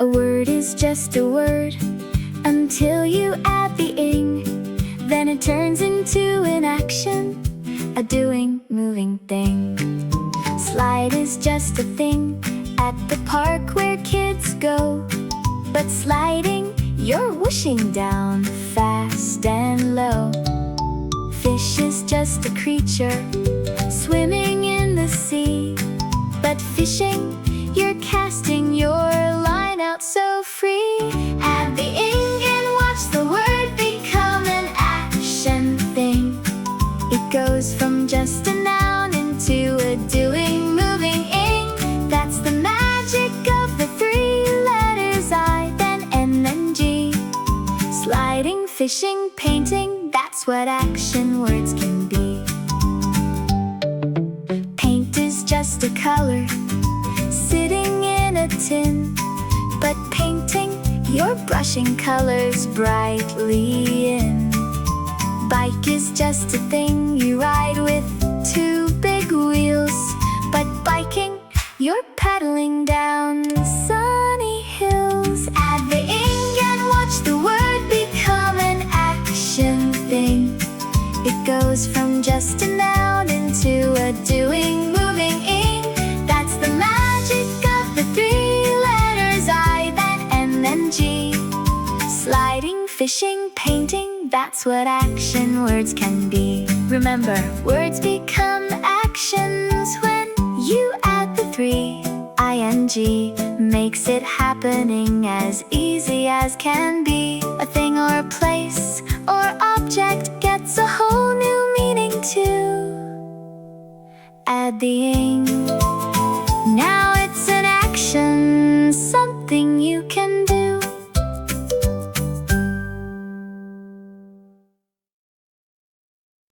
A word is just a word until you add the ing. Then it turns into an action, a doing, moving thing. Slide is just a thing at the park where kids go. But sliding, you're whooshing down fast and low. Fish is just a creature swimming in the sea. But fishing, you're casting your line out so free. Add the ing and watch the word become an action thing. It goes from just a noun into a doing, moving ing. That's the magic of the three letters I, then N, then G. Sliding, fishing, painting, that's what action words can be. Paint is just a color sitting in a tin. But painting, you're brushing colors brightly in. Bike is just a thing you ride with two big wheels. But biking, you're pedaling down sunny hills. Add the ing and watch the word become an action thing. It goes from just a noun into a doing, moving ing. That's the magic of the three letters I, then N, then G. Sliding, fishing, painting, that's what action words can be. Remember, words become actions when you add the three ing. Makes it happening as easy as can be. A thing or a place or object gets a whole new meaning too. Add the ing. Now it's an action, something